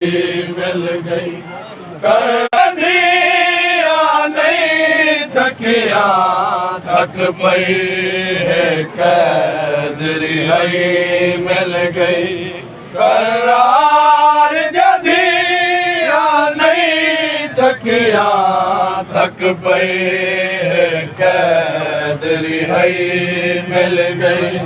मिल गई कदिया नहीं थकिया थक पई है कैद रिहाई मिल गई करार जदिया नहीं थकिया थक पई है कैद रिहाई मिल गई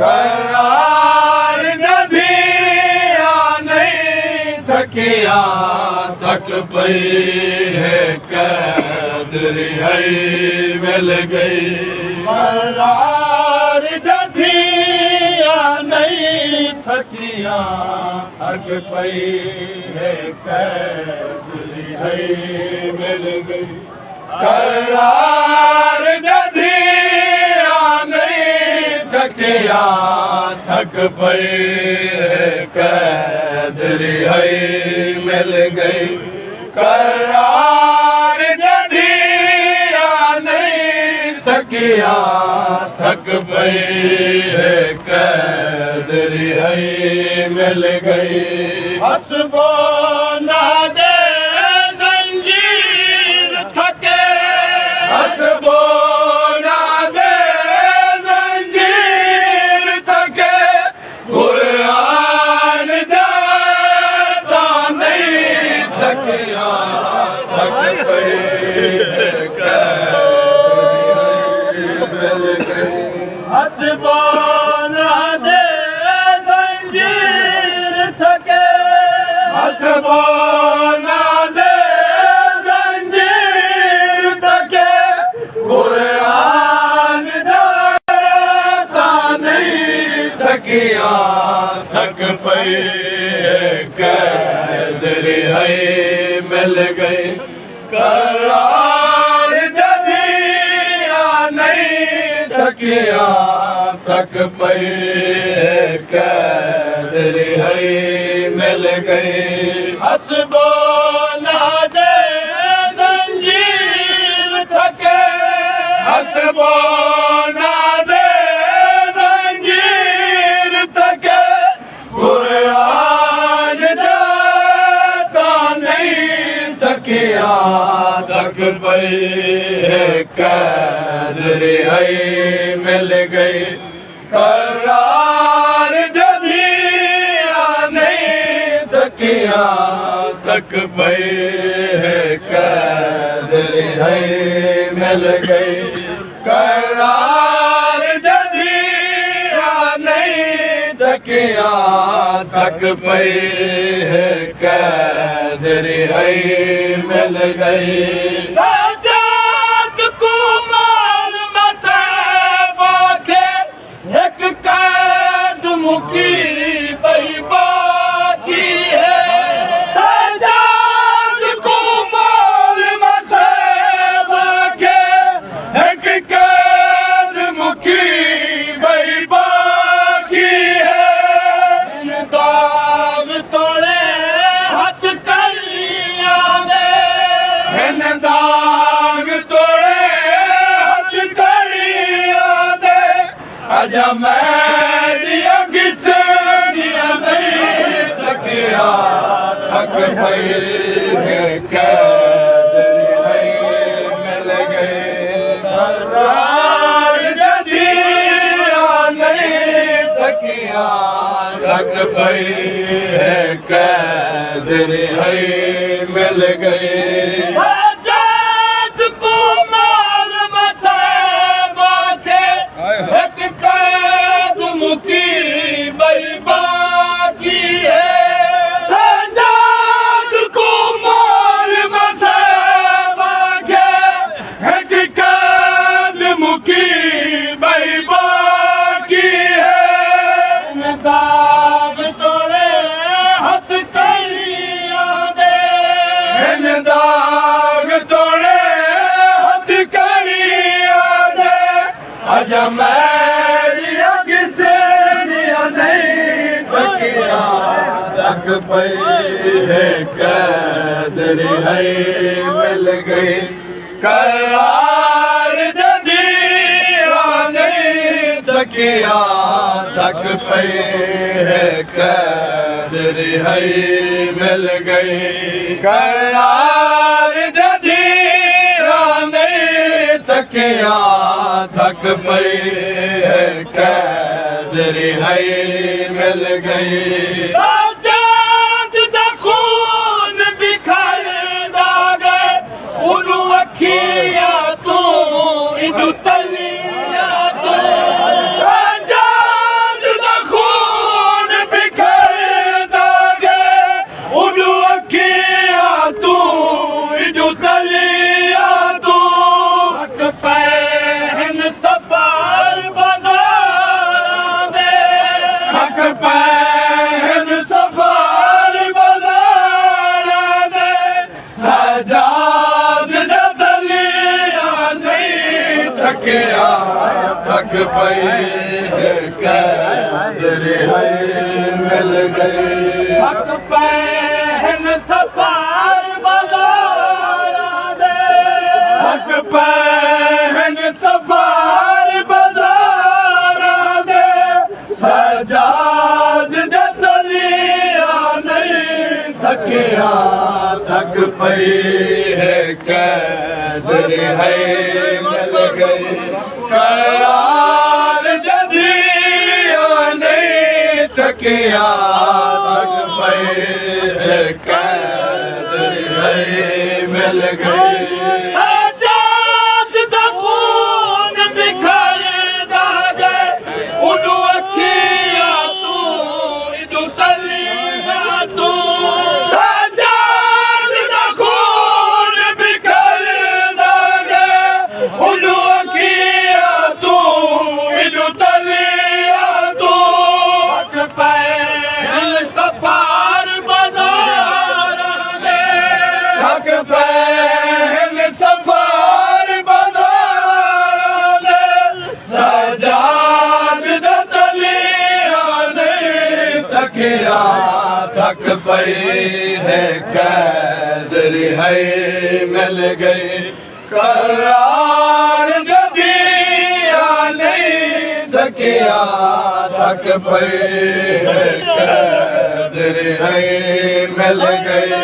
करार जदिया नहीं थकिया थक पई है कैद रिहाई मिल गई करार जदिया नहीं थकिया थक पई है कैद रिहाई मिल गई करार जदिया नहीं थकिया थक पई है कैद रिहाई मिल गई करार जदिया नहीं थकिया थक पई है कैद रिहाई मिल गई हसबो ना दे जंजीर थके हसबो ना दे जंजीर थके कुरान देता नहीं थकिया थक पई है कैद मिल गई हसबो ना दे जंजीर थके हसबो ना दे जंजीर थके कुरान देता नहीं थकिया थक पई है कैद रिहाई मिल गई करार जदिया नहीं थकिया थक पई है कैद रिहाई मिल गई हसबो ना दे जंजीर थके हसबो ना दे जंजीर थके कुरान देता नहीं थकिया थक पई है कैद रिहाई मिल गई करार जदिया नहीं थकिया थक पई है कैद रिहाई मिल गई करार जदिया नहीं थकिया थक पई है कैद रिहाई मिल गई साजाद को माल मसाबा के एक कैद मुकी पई बाकी है साजाद को माल मसाबा के एक कैद मुकी पई बाकी है दाग तोड़े हथ कलिया दे दाग तोड़े हथ कलिया दे आजा मैं दिया किस दिया नहीं थकिया थक पई है कैद रिहाई मिल गई करार जदिया नहीं थकिया थक पई है कैद रिहाई मिल गई साजाद को माल मसाबा के एक कैद मुकी पई बाकी है साजाद को माल मसाबा के एक कैद मुकी पई बाकी है दाग तोड़े हथ कलिया दे दाग तोड़े हथ कलिया दे आजा मैं दिया किसे दिया नहीं थकिया थक पई है कैद रिहाई मिल गई करार जदिया नहीं थकिया थक थक पई है कैद रिहाई मिल गई करार जदी नहीं थकिया थक पई है कैद रिहाई मिल गई साजाद दा खून बिखरदा गए उनु अखिया तू इदू तलिया तू साजाद दा खून बिखरदा गए उनु अखिया तू इदू तलिया तू हक पैन सफार बाजार दे हक पैन सफार बाजार दे सजाद दलिया नहीं थकिया थक पई है कैद रिहाई मिल गई हक पैन सफार बाजार दे हक पैन सफार बाजार दे सजाद दलिया नहीं थकिया थक पई है कैद रिहाई मिल गई करार जदिया नहीं थकिया थक पई है कैद रिहाई मिल गई साजाद दा खून बिखरदा गए उनु अखिया तू इदू तलिया तू साजाद दा खून बिखरदा गए उनु अखिया तू इदू तलिया तू हक पैन सफार बाजार दे हक पैन सफार बाजार दे सजाद दलिया नहीं थकिया थक पई है कैद रिहाई मिल गई करार जदिया नहीं थकिया थक पई है कैद रिहाई मिल गई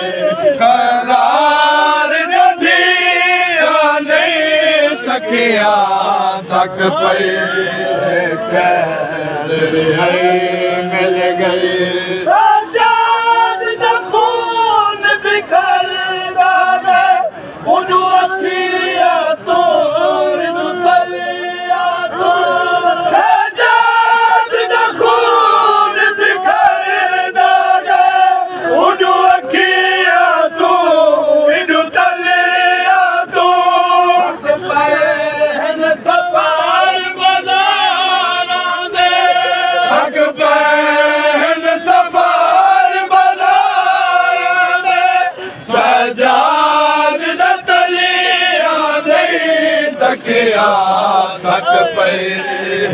करार जदिया नहीं थकिया थक पई है कैद रिहाई मिल गई साजाद दा खून बिखरदा गए उनु अखिया तू इदू तलिया तू साजाद दा खून बिखरदा गए उनु अखिया तू इदू तलिया तू हक पैन सफार बाजार दे हक पैन सफार बाजार दे सजाद दलिया नहीं थकिया थक पई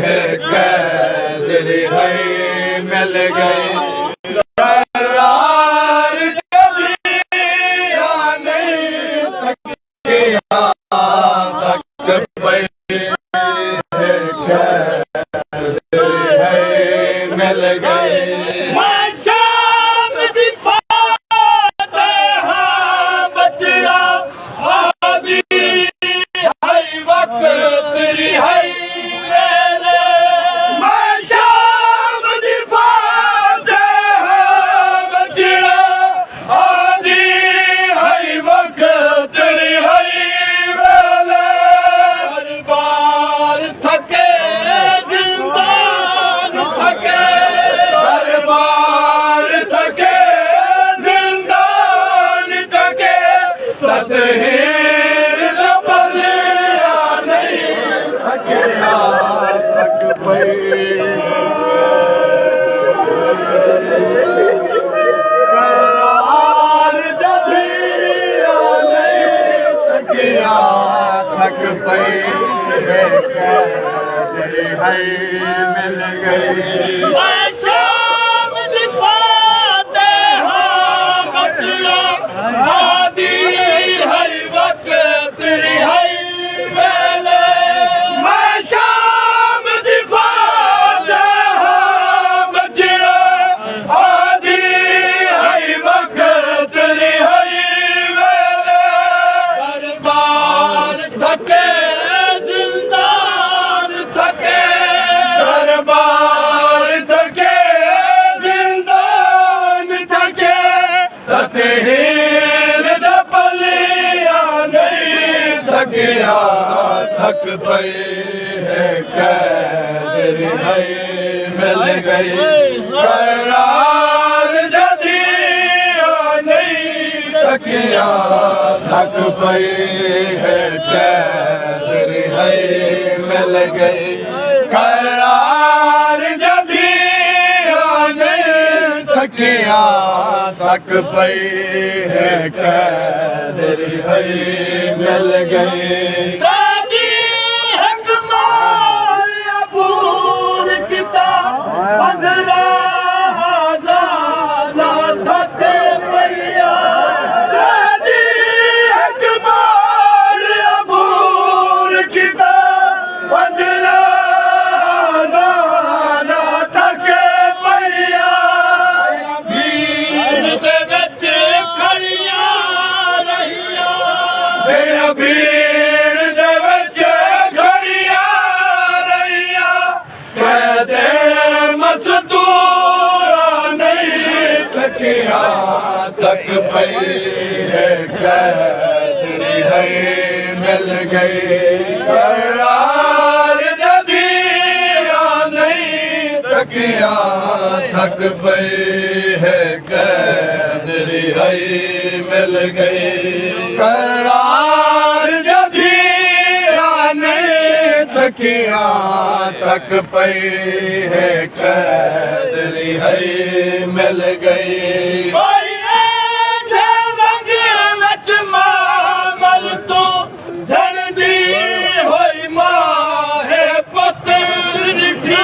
है कैद रिहाई मिल गई करार जदिया नहीं थकिया थक पई है कैद रिहाई मिल गई मैं शाम दी फातिहा बचिया आदि हई वक्त रिहाई मेले मैं शाम दी फातिहा बचिया आदि हई वक्त रिहाई मेले हर बार थके जिंदान थके हर बार थके जिंदान थके तदहीर बलिया नहीं थकिया थक पई करार जदिया नहीं थकिया थक पई है कैद रिहाई मिल गई शाम दी फातिहा बचिया आदि हई वक्त रिहाई मेले मैं शाम दी फातिहा ਸਤਹੀਨ ਦਾ ਪਲਿਆ ਨਹੀਂ ਥਕਿਆ ਥਕ ਪਏ ਹੈ ਕੈਦ ਰਿਹਾਈ ਮਿਲ ਗਈ ਕਰਾਰ ਜਦੀਆ ਨਹੀਂ ਥਕਿਆ ਥਕ ਪਏ ਹੈ ਕੈਦ ਰਿਹਾਈ ਮਿਲ ਗਈ ਕਰਾਰ ਜਦੀਆ ਨਹੀਂ ਥਕਿਆ ਥਕ ਪਈ ਹੈ ਕੈਦ ਰਿਹਾਈ ਮਿਲ ਗਈ ਤਾਜੀ ਹਕਮਾਲ ਅਬੂਰ ਕੀਤਾ ਪੰਦਰਾ ਹਜ਼ਾਨਾ ਥਕ ਪਈਆ ਤਾਜੀ ਹਕਮਾਲ ਅਬੂਰ ਕੀਤਾ ਪੰਦਰਾ ਹਜ਼ਾਨਾ ਥਕ ਪਈਆ ਭੀੜ ਦੇ ਵਿੱਚ ਖੜੀਆਂ ਰਹੀਆਂ ਮੇਰਾ ਭੀੜ ਦੇ ਵਿੱਚ ਖੜੀਆਂ ਰਹੀਆਂ ਕਹਦੇ ਮਜ਼ਦੂਰਾਂ ਨਹੀਂ ਥਕਿਆ ਥਕ ਪਈ ਹੈ ਕੈਦ ਰਿਹਾਈ ਮਿਲ ਗਈ ਕਰਾਰ ਜਦੀਆ ਨਹੀਂ ਥਕਿਆ ਥਕ ਪਈ ਹੈ ਕੈਦ ਰਿਹਾਈ ਮਿਲ ਗਈ ਕਰਾਰ ਜਦੀਆ ਨਹੀਂ ਥਕਿਆ ਥਕ ਪਈ ਹੈ ਕੈਦ ਰਿਹਾਈ ਮਿਲ ਗਈ ਕੋਈ ਇਹ ਰੰਗ ਵਿੱਚ ਮਾਮਲ ਤੋਂ ਝੜਦੀ ਹੋਈ ਮਾਂ ਹੈ ਪੁੱਤਰ ਰਿਠੀ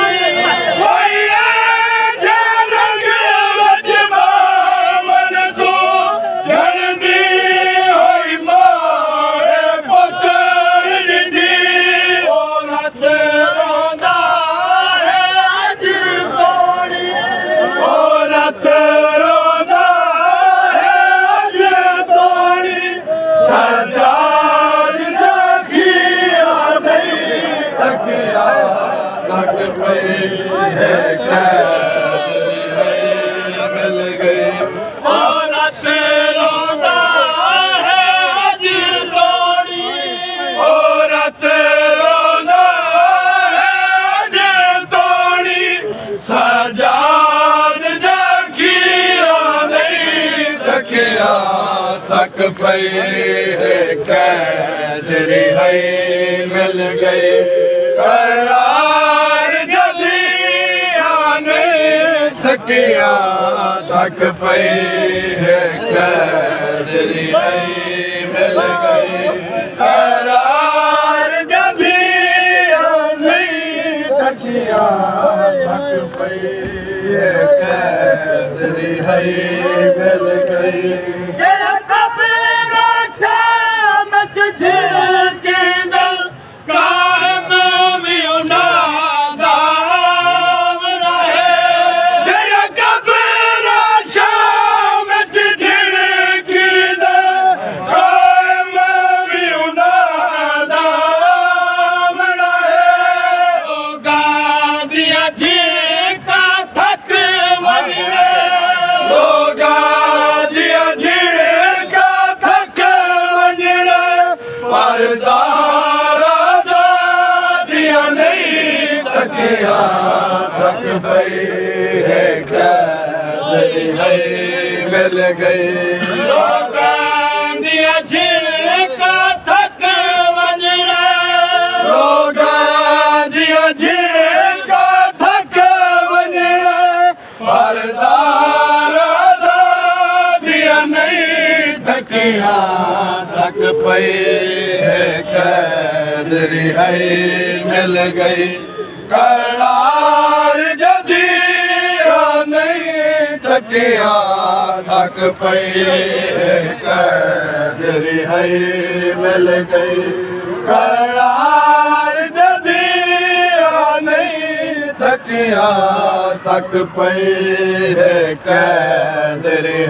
ਕੋਈ ਇਹ ਰੰਗ ਵਿੱਚ ਮਾਮਲ ਤੋਂ ਝੜਦੀ ਹੋਈ ਮਾਂ ਹੈ ਪੁੱਤਰ ਰਿਠੀ ਉਹ ਰਾਤ ਰੋਂਦਾ ਹੈ ਅੱਜ ਤੋੜੀ ਉਹ ਰਾਤ ਰੋਂਦਾ ਹੈ ਅੱਜ ਤੋੜੀ ਸਜਾਦ ਰੱਖਿਆ ਨਹੀਂ ਥਕਿਆ ਥਕ ਪਈ ਹੈ ਕੈਦ ਰਿਹਾਈ ਮਿਲ ਗਈ ਉਹ ਰਾਤ ਰੋਂਦਾ ਹੈ ਅੱਜ ਤੋੜੀ ਉਹ ਰਾਤ ਰੋਂਦਾ ਹੈ ਅੱਜ ਤੋੜੀ ਸਜਾਦ ਰੱਖਿਆ ਨਹੀਂ ਥਕਿਆ ਥਕ ਪਈ ਹੈ ਕੈਦ ਰਿਹਾਈ ਮਿਲ ਗਈ ਕਰਾਰ ਜਦੀਆ ਨਹੀਂ ਥਕਿਆ ਥਕ ਪਈ ਹੈ ਕੈਦ ਰਿਹਾਈ ਮਿਲ ਗਈ ਕਰਾਰ ਜਦੀਆ ਨਹੀਂ ਥਕਿਆ ਥਕ ਪਈ ਹੈ ਕੈਦ ਰਿਹਾਈ ਮਿਲ ਗਈ ਜਿਹੜਾ ਕਬਰਾਂ ਸ਼ਾਮ ਚ ਝਿਲਕਦਾ ਕਾਇਮ ਵੀ ਉਹਨਾਂ ਦਾ ਆਮਣਾ ਹੈ ਜਿਹੜਾ ਕਬਰਾਂ ਸ਼ਾਮ ਚ ਝਿਲਕਦਾ ਕਾਇਮ ਵੀ ਉਹਨਾਂ ਦਾ ਆਮਣਾ ਹੈ ਉਹ ਗਾਂਦੀਆਂ ਝਿਲਕਾਂ ਥੱਕ ਵਜਣੇ ਲੋਕਾਂ ਦੀਆਂ ਝਿੜਕਾਂ ਥੱਕ ਵੰਜਣਾ ਪਰ ਜ਼ਾਰਾ ਦੀਆਂ ਨਹੀਂ ਥਕਿਆ ਥਕ ਪਈ ਹੈ ਕੈਦ ਰਿਹਾਈ ਮਿਲ ਗਈ ਲੋਕਾਂ ਦੀਆਂ ਝਿਲਕਾਂ ਥੱਕ ਵਜਣੇ ਲੋਕਾਂ ਦੀਆਂ ਝਿੜਕਾਂ ਥੱਕ ਵੰਜਣਾ ਪਰ ਜ਼ਾਰਾ ਦੀਆਂ ਨਹੀਂ ਥਕਿਆ ਥਕ ਪਈ ਹੈ ਕੈਦ ਰਿਹਾਈ ਮਿਲ ਗਈ ਕਰਾਰ ਜਦੀਆ ਨਹੀਂ ਥਕਿਆ ਥਕ ਪਈ ਹੈ ਕੈਦ ਰਿਹਾਈ ਮਿਲ ਗਈ ਕਰਾਰ ਜਦੀਆ ਨਹੀਂ ਥਕਿਆ ਥਕ ਪਈ ਹੈ ਕੈਦ ਰਿਹਾਈ